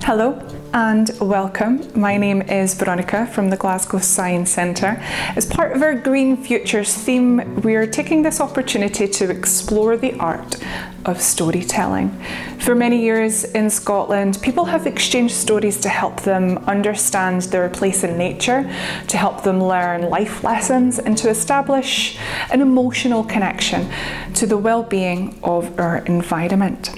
Hello and welcome. My name is Veronica from the Glasgow Science Centre. As part of our Green Futures theme, we're taking this opportunity to explore the art of storytelling. For many years in Scotland, people have exchanged stories to help them understand their place in nature, to help them learn life lessons, and to establish an emotional connection to the well-being of our environment.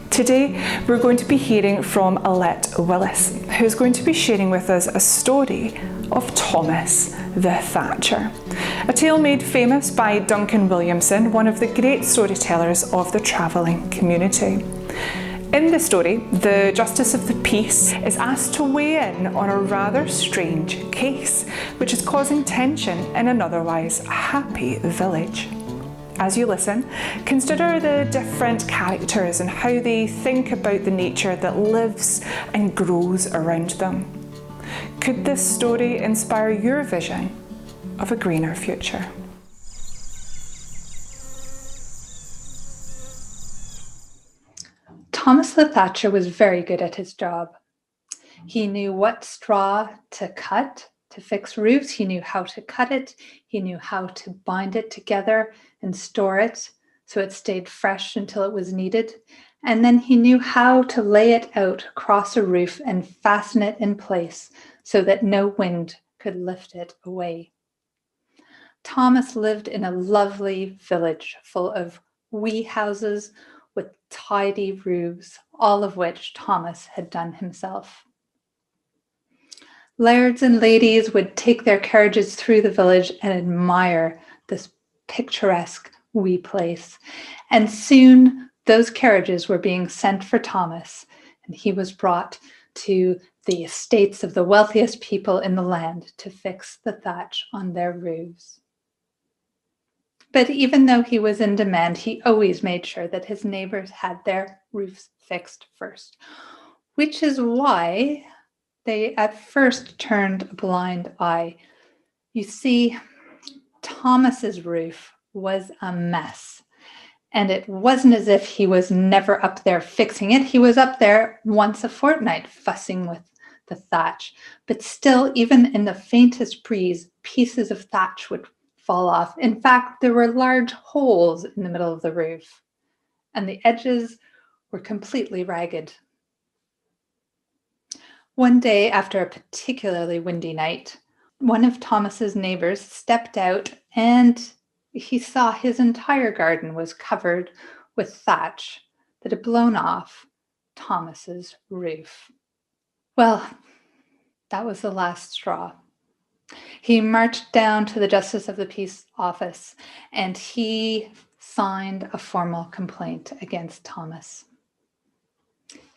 Today, we're going to be hearing from Alette Willis, who's going to be sharing with us a story of Thomas The Thatcher, a tale made famous by Duncan Williamson, one of the great storytellers of the travelling community. In the story, the Justice of the Peace is asked to weigh in on a rather strange case, which is causing tension in an otherwise happy village. As you listen, consider the different characters and how they think about the nature that lives and grows around them. Could this story inspire your vision of a greener future? Thomas the Thatcher was very good at his job. He knew what straw to cut to fix roofs. He knew how to cut it. He knew how to bind it together and store it so it stayed fresh until it was needed. And then he knew how to lay it out across a roof and fasten it in place so that no wind could lift it away. Thomas lived in a lovely village full of wee houses with tidy roofs, all of which Thomas had done himself. Lairds and ladies would take their carriages through the village and admire this picturesque wee place. And soon those carriages were being sent for Thomas, and he was brought to the estates of the wealthiest people in the land to fix the thatch on their roofs. But even though he was in demand, he always made sure that his neighbors had their roofs fixed first, which is why they at first turned a blind eye. You see, Thomas's roof was a mess, and it wasn't as if he was never up there fixing it. He was up there once a fortnight fussing with the thatch, but still, even in the faintest breeze, pieces of thatch would fall off. In fact, there were large holes in the middle of the roof, and the edges were completely ragged. One day, after a particularly windy night, one of Thomas's neighbors stepped out and he saw his entire garden was covered with thatch that had blown off Thomas's roof. Well, that was the last straw. He marched down to the Justice of the Peace office and he signed a formal complaint against Thomas.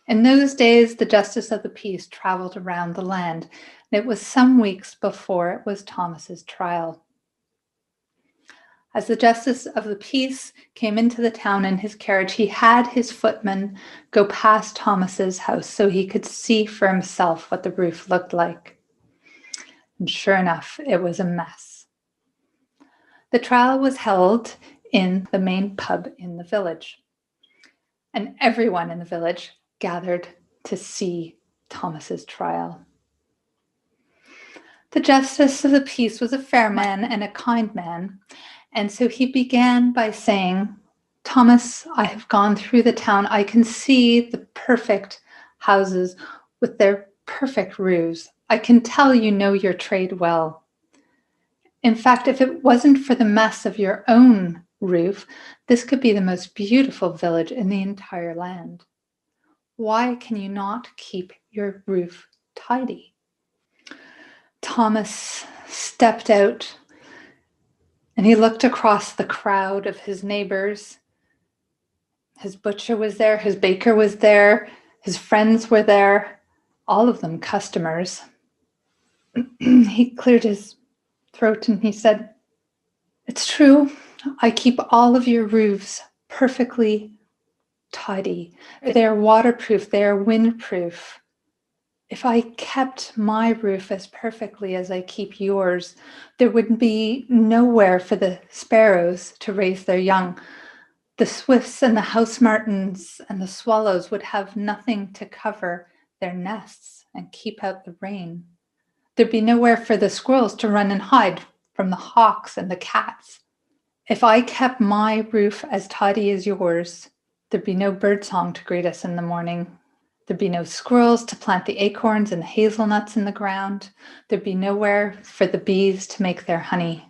In those days, the Justice of the Peace traveled around the land, and it was some weeks before it was Thomas's trial. As the Justice of the Peace came into the town in his carriage, he had his footman go past Thomas's house so he could see for himself what the roof looked like. And sure enough, it was a mess. The trial was held in the main pub in the village, and everyone in the village gathered to see Thomas's trial. The Justice of the Peace was a fair man and a kind man, and so he began by saying, "Thomas, I have gone through the town. I can see the perfect houses with their perfect roofs. I can tell you know your trade well. In fact, if it wasn't for the mess of your own roof, this could be the most beautiful village in the entire land. Why can you not keep your roof tidy?" Thomas stepped out and he looked across the crowd of his neighbors. His butcher was there, his baker was there, his friends were there, all of them customers. He cleared his throat and he said, "It's true, I keep all of your roofs perfectly tidy. They're waterproof, they're windproof. If I kept my roof as perfectly as I keep yours, there would be nowhere for the sparrows to raise their young. The swifts and the house martins and the swallows would have nothing to cover their nests and keep out the rain. There'd be nowhere for the squirrels to run and hide from the hawks and the cats. If I kept my roof as tidy as yours, there'd be no birdsong to greet us in the morning. There'd be no squirrels to plant the acorns and the hazelnuts in the ground. There'd be nowhere for the bees to make their honey.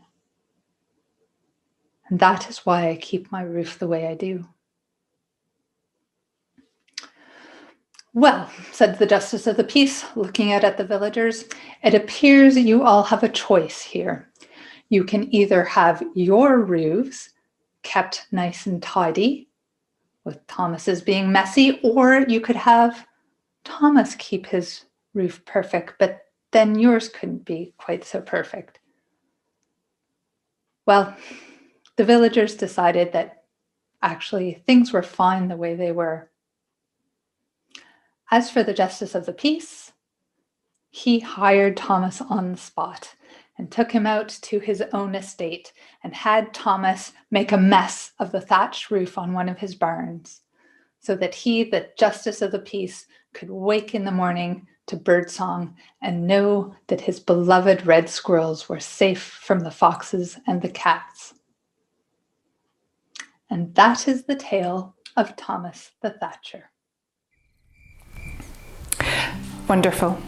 And that is why I keep my roof the way I do. Well, said the Justice of the Peace, looking out at the villagers, it appears you all have a choice here. You can either have your roofs kept nice and tidy, with Thomas's being messy, or you could have Thomas keep his roof perfect, but then yours couldn't be quite so perfect. Well, the villagers decided that actually things were fine the way they were. As for the Justice of the Peace, he hired Thomas on the spot and took him out to his own estate and had Thomas make a mess of the thatched roof on one of his barns so that he, the Justice of the Peace, could wake in the morning to birdsong and know that his beloved red squirrels were safe from the foxes and the cats. And that is the tale of Thomas the Thatcher. Wonderful.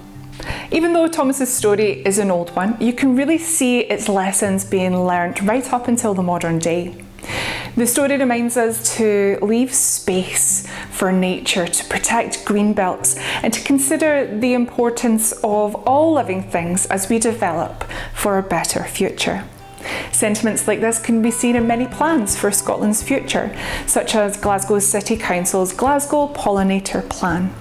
Even though Thomas's story is an old one, you can really see its lessons being learnt right up until the modern day. The story reminds us to leave space for nature, to protect green belts, and to consider the importance of all living things as we develop for a better future. Sentiments like this can be seen in many plans for Scotland's future, such as Glasgow City Council's Glasgow Pollinator Plan,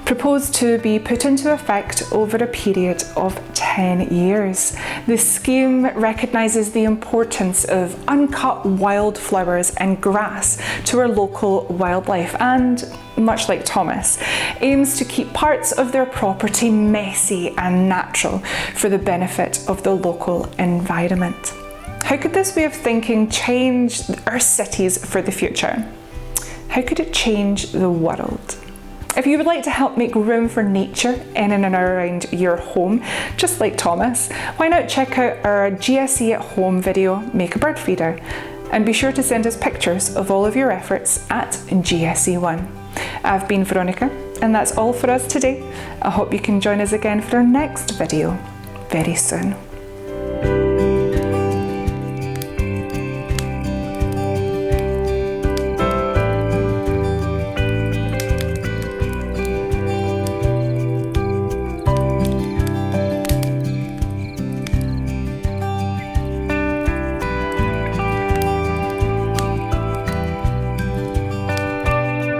proposed to be put into effect over a period of 10 years. This scheme recognises the importance of uncut wildflowers and grass to our local wildlife and, much like Thomas, aims to keep parts of their property messy and natural for the benefit of the local environment. How could this way of thinking change our cities for the future? How could it change the world? If you would like to help make room for nature in and around your home, just like Thomas, why not check out our GSE at Home video, Make a Bird Feeder, and be sure to send us pictures of all of your efforts at GSE1. I've been Veronica, and that's all for us today. I hope you can join us again for our next video very soon.